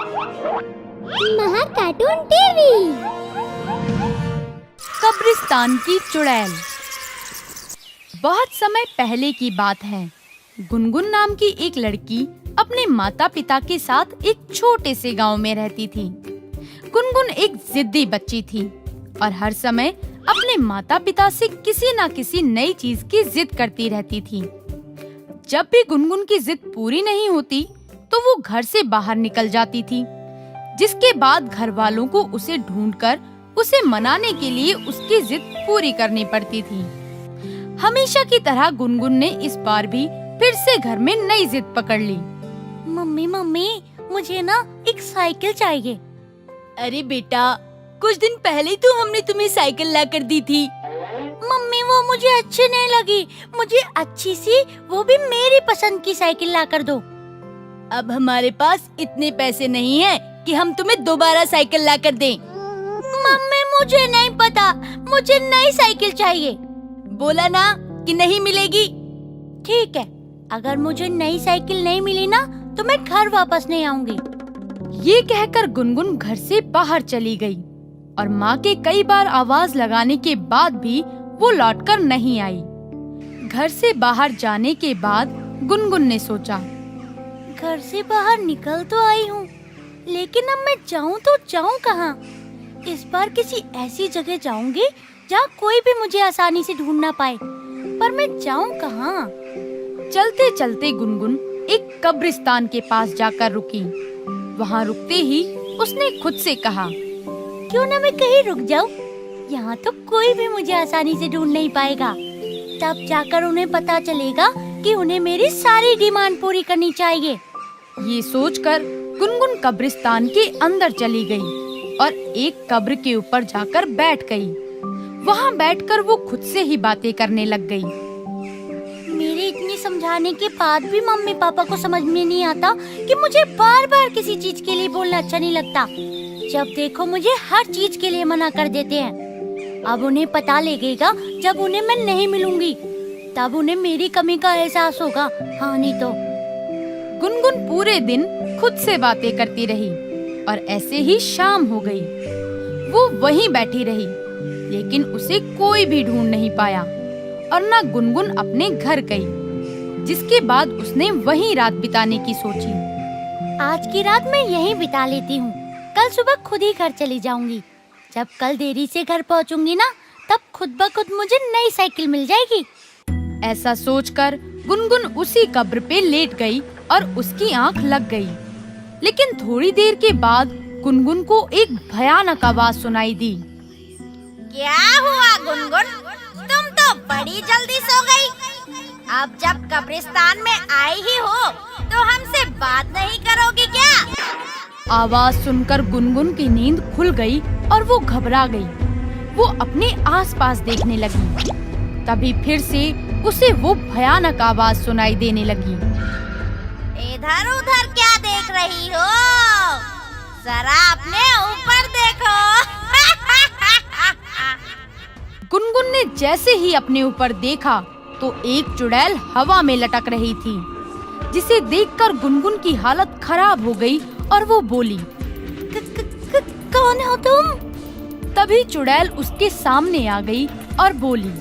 महा cartoon TV. कब्रिस्तान की चुड़ैल। बहुत समय पहले की बात है। गुनगुन नाम की एक लड़की अपने माता पिता के साथ एक छोटे से गांव में रहती थी। गुनगुन एक जिद्दी बच्ची थी और हर समय अपने माता पिता से किसी न किसी नई चीज की जिद करती रहती थी। जब भी गुनगुन की जिद पूरी नहीं होती तो वो घर से बाहर निकल जाती थी, जिसके बाद घर वालों को उसे ढूंढकर उसे मनाने के लिए उसकी जिद पूरी करनी पड़ती थी। हमेशा की तरह गुनगुन ने इस बार भी फिर से घर में नई जिद पकड़ ली। मम्मी मुझे ना एक साइकिल चाहिए। अरे बेटा, कुछ दिन पहले तो हमने तुम्हें साइकिल ला कर दी थी। मम्मी वो मुझे अच्छी नहीं लगी, मुझे अच्छी सी वो भी मेरी पसंद की साइकिल ला कर दो। अब हमारे पास इतने पैसे नहीं हैं कि हम तुम्हें दोबारा साइकिल ला कर दें। मम्मी मुझे नहीं पता, मुझे नई साइकिल चाहिए। बोला ना कि नहीं मिलेगी। ठीक है, अगर मुझे नई साइकिल नहीं मिली ना तो मैं घर वापस नहीं आऊंगी। ये कहकर गुनगुन घर से बाहर चली गई और माँ के कई बार आवाज लगाने के बाद भी वो लौटकर नहीं आई। घर से बाहर जाने के बाद गुनगुन ने सोचा, घर से बाहर निकल तो आई हूँ, लेकिन अब मैं जाऊँ तो जाऊँ कहाँ? इस बार किसी ऐसी जगह जाऊंगी जहाँ कोई भी मुझे आसानी से ढूंढ ना पाए, पर मैं जाऊँ कहाँ? चलते चलते गुनगुन एक कब्रिस्तान के पास जाकर रुकी। वहाँ रुकते ही उसने खुद से कहा, क्यों ना मैं कहीं रुक जाऊँ? यहाँ तो कोई भी मुझे आसानी से ढूंढ नहीं पाएगा। तब जाकर उन्हें पता चलेगा कि उन्हें मेरी सारी डिमांड पूरी करनी चाहिए। ये सोचकर गुनगुन कब्रिस्तान के अंदर चली गई और एक कब्र के ऊपर जाकर बैठ गई। वहाँ बैठकर वो खुद से ही बातें करने लग गई। मेरे इतनी समझाने के बाद भी मम्मी पापा को समझ में नहीं आता कि मुझे बार बार किसी चीज के लिए बोलना अच्छा नहीं लगता। जब देखो मुझे हर चीज के लिए मना कर देते हैं। अब उन्हें पता लगेगा जब उन्हें मैं नहीं मिलूंगी, तब उन्हें मेरी कमी का एहसास होगा। हाँ नहीं तो। गुनगुन पूरे दिन खुद से बातें करती रही और ऐसे ही शाम हो गई। वो वहीं बैठी रही, लेकिन उसे कोई भी ढूंढ नहीं पाया और न गुनगुन अपने घर गई, जिसके बाद उसने वहीं रात बिताने की सोची। आज की रात मैं यहीं बिता लेती हूँ, कल सुबह खुद ही घर चली जाऊंगी। जब कल देरी से घर पहुँचूंगी ना, तब खुद ब खुद मुझे नई साइकिल मिल जाएगी। ऐसा सोचकर गुनगुन उसी कब्र पे लेट गई और उसकी आंख लग गई। लेकिन थोड़ी देर के बाद गुनगुन को एक भयानक आवाज सुनाई दी। क्या हुआ गुनगुन, तुम तो बड़ी जल्दी सो गई। अब जब कब्रिस्तान में आई ही हो तो हमसे बात नहीं करोगी क्या? आवाज सुनकर गुनगुन की नींद खुल गई और वो घबरा गई। वो अपने आसपास देखने लगी। तभी फिर से उसे वो भयानक आवाज सुनाई देने लगी। इधर उधर क्या देख रही हो? जरा अपने ऊपर देखो। गुनगुन ने जैसे ही अपने ऊपर देखा तो एक चुड़ैल हवा में लटक रही थी, जिसे देखकर गुनगुन की हालत खराब हो गई और वो बोली, कौन हो तुम? तभी चुड़ैल उसके सामने आ गई और बोली,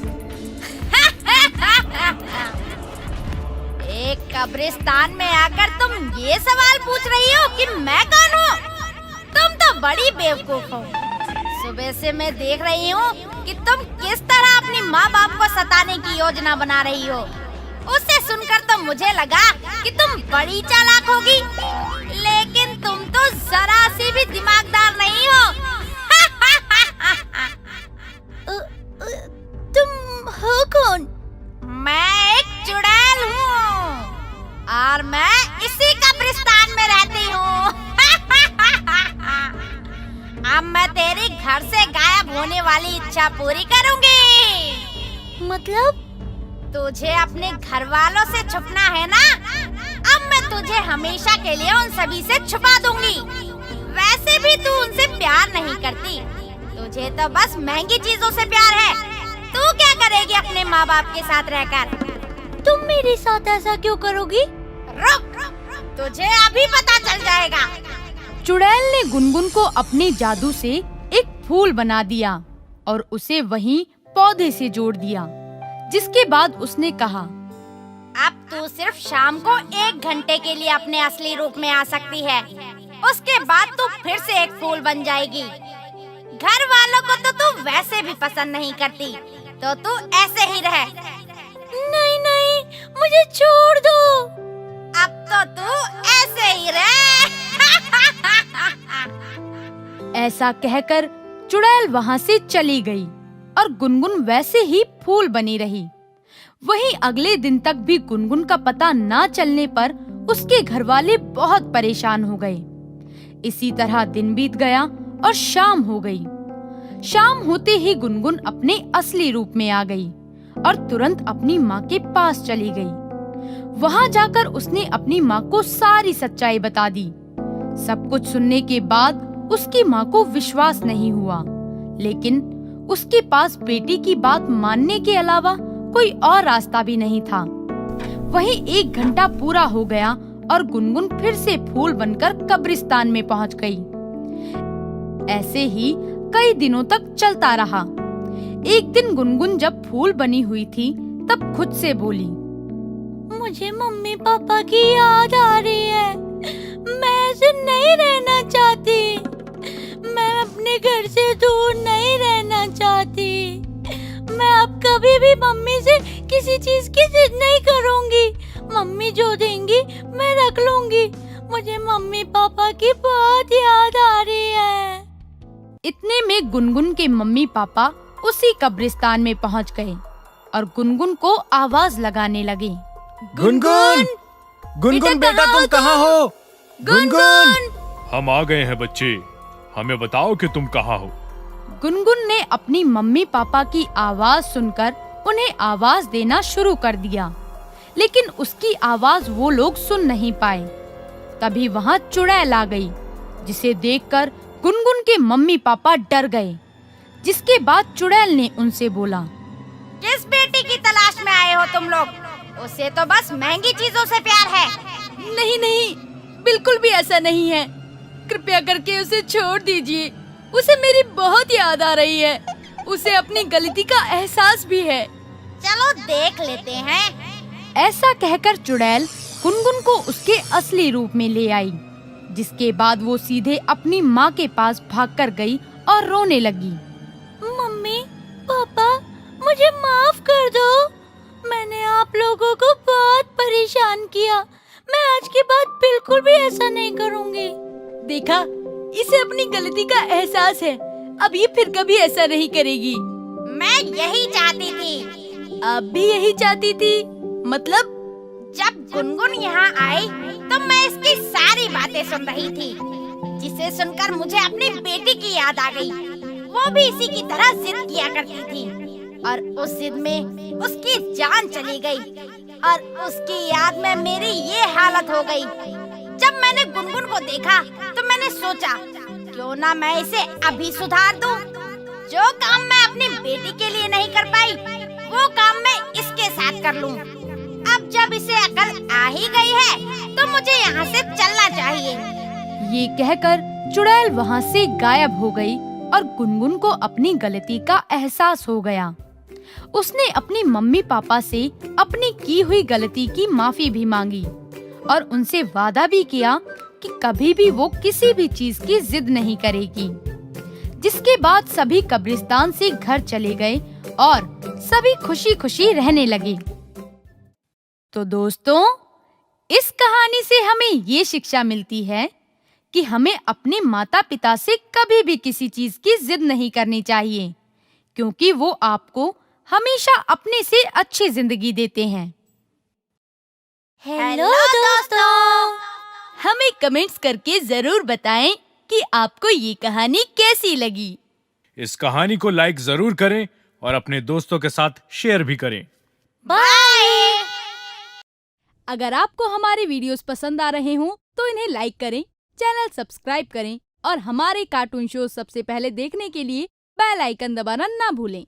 एक कब्रिस्तान में आकर तुम ये सवाल पूछ रही हो कि मैं कौन हूँ? तुम तो बड़ी बेवकूफ हो। सुबह से मैं देख रही हूँ कि तुम किस तरह अपनी माँ बाप को सताने की योजना बना रही हो। उससे सुनकर तो मुझे लगा कि तुम बड़ी चालाक होगी, लेकिन तुम तो जरा सी भी दिमागदार नहीं हो। तुम हो कौन? मैं एक चुड़ैल हूँ और मैं इसी कब्रिस्तान में रहती हूँ। अब मैं तेरी घर से गायब होने वाली इच्छा पूरी करूँगी। मतलब? तुझे अपने घर वालों से छुपना है ना? अब मैं तुझे हमेशा के लिए उन सभी से छुपा दूंगी। वैसे भी तू उनसे प्यार नहीं करती, तुझे तो बस महंगी चीजों से प्यार है। तू क्या करेगी अपने माँ बाप के साथ रहकर? तुम मेरे साथ ऐसा क्यों करोगी? रुक, तुझे अभी पता चल जाएगा। चुड़ैल ने गुनगुन को अपने जादू से एक फूल बना दिया और उसे वहीं पौधे से जोड़ दिया, जिसके बाद उसने कहा, अब तू सिर्फ शाम को 1 घंटे के लिए अपने असली रूप में आ सकती है। उसके बाद तू फिर से एक फूल बन जाएगी। घर वालों को तो तू वैसे भी पसंद नहीं करती, तो तू ऐसे ही रह। नहीं नहीं, मुझे छोड़ दो। अब तो तू ऐसे ही रह। ऐसा कहकर चुड़ैल वहाँ से चली गई और गुनगुन वैसे ही फूल बनी रही। वहीं अगले दिन तक भी गुनगुन का पता ना चलने पर उसके घरवाले बहुत परेशान हो गए। इसी तरह दिन बीत गया और शाम हो गई। शाम होते ही गुनगुन अपने असली रूप में आ गई और तुरंत अपनी माँ के पास चली गई। वहाँ जाकर उसने अपनी माँ को सारी सच्चाई बता दी। सब कुछ सुनने के बाद उसकी माँ को विश्वास नहीं हुआ, लेकिन उसके पास बेटी की बात मानने के अलावा कोई और रास्ता भी नहीं था। वहीं 1 घंटा पूरा हो गया और गुनगुन फिर से फूल बनकर कब्रिस्तान में पहुंच गई। ऐसे ही कई दिनों तक चलता रहा। एक दिन गुनगुन जब फूल बनी हुई थी तब खुद से बोली, मुझे मम्मी पापा की याद आ रही है। मैं ऐसे नहीं रहना चाहती। मैं अपने घर से दूर नहीं रहना चाहती। मैं अब कभी भी मम्मी से किसी चीज की जिद नहीं करूंगी। मम्मी जो देंगी मैं रख लूंगी। मुझे मम्मी पापा की बहुत याद आ रही है। इतने में गुनगुन के मम्मी पापा उसी कब्रिस्तान में पहुंच गए और गुनगुन को आवाज लगाने लगे। गुनगुन, गुनगुन बेटा तुम कहाँ हो? गुनगुन! हम आ गए हैं बच्चे, हमें बताओ कि तुम कहाँ हो। गुनगुन ने अपनी मम्मी पापा की आवाज सुनकर उन्हें आवाज देना शुरू कर दिया, लेकिन उसकी आवाज वो लोग सुन नहीं पाए। तभी वहाँ चुड़ैल आ गई, जिसे देखकर गुनगुन के मम्मी पापा डर गए। जिसके बाद चुड़ैल ने उनसे बोला, किस बेटी की तलाश में आए हो तुम लोग? उसे तो बस महंगी चीजों से प्यार है। नहीं नहीं, बिल्कुल भी ऐसा नहीं है। कृपया करके उसे छोड़ दीजिए। उसे मेरी बहुत याद आ रही है। उसे अपनी गलती का एहसास भी है। चलो देख लेते हैं। ऐसा कहकर चुड़ैल गुनगुन को उसके असली रूप में ले आई। जिसके बाद वो सीधे अपनी माँ के पास भागकर गई और रोने लगी। मम्मी पापा, मुझे माफ कर दो। मैंने आप लोगों को बहुत परेशान किया। मैं आज के बाद बिल्कुल भी ऐसा नहीं करूँगी। देखा, इसे अपनी गलती का एहसास है। अब ये फिर कभी ऐसा नहीं करेगी। मैं यही चाहती थी। आप भी यही चाहती थी? मतलब? जब गुनगुन यहाँ आई तो मैं इसकी सारी बातें सुन रही थी, जिसे सुनकर मुझे अपनी बेटी की याद आ गई। वो भी इसी की तरह जिद किया करती थी और उस जिद में उसकी जान चली गई और उसकी याद में मेरी ये हालत हो गई। जब मैंने गुनगुन को देखा तो मैंने सोचा, क्यों ना मैं इसे अभी सुधार दूं। जो काम मैं अपनी बेटी के लिए नहीं कर पाई, वो काम मैं इसके साथ कर लूं। अब जब इसे अकल आ ही गई है तो मुझे यहाँ से चलना चाहिए। ये कहकर चुड़ैल वहाँ से गायब हो गई और गुनगुन को अपनी गलती का एहसास हो गया। उसने अपनी मम्मी पापा से अपनी की हुई गलती की माफी भी मांगी और उनसे वादा भी किया कि कभी भी वो किसी भी चीज की जिद नहीं करेगी। जिसके बाद सभी कब्रिस्तान से घर चले गए और सभी खुशी खुशी रहने लगे। तो दोस्तों, इस कहानी से हमें ये शिक्षा मिलती है कि हमें अपने माता पिता से कभी भी किसी चीज की जिद नहीं करनी चाहिए, क्योंकि वो आपको हमेशा अपने से अच्छी जिंदगी देते हैं। हेलो दोस्तों, हमें कमेंट्स करके जरूर बताएं कि आपको ये कहानी कैसी लगी। इस कहानी को लाइक जरूर करें और अपने दोस्तों के साथ शेयर भी करें। बाय। अगर आपको हमारे वीडियोस पसंद आ रहे हों तो इन्हें लाइक करें, चैनल सब्सक्राइब करें और हमारे कार्टून शो सबसे पहले देखने के लिए बेल आइकन दबाना ना भूलें।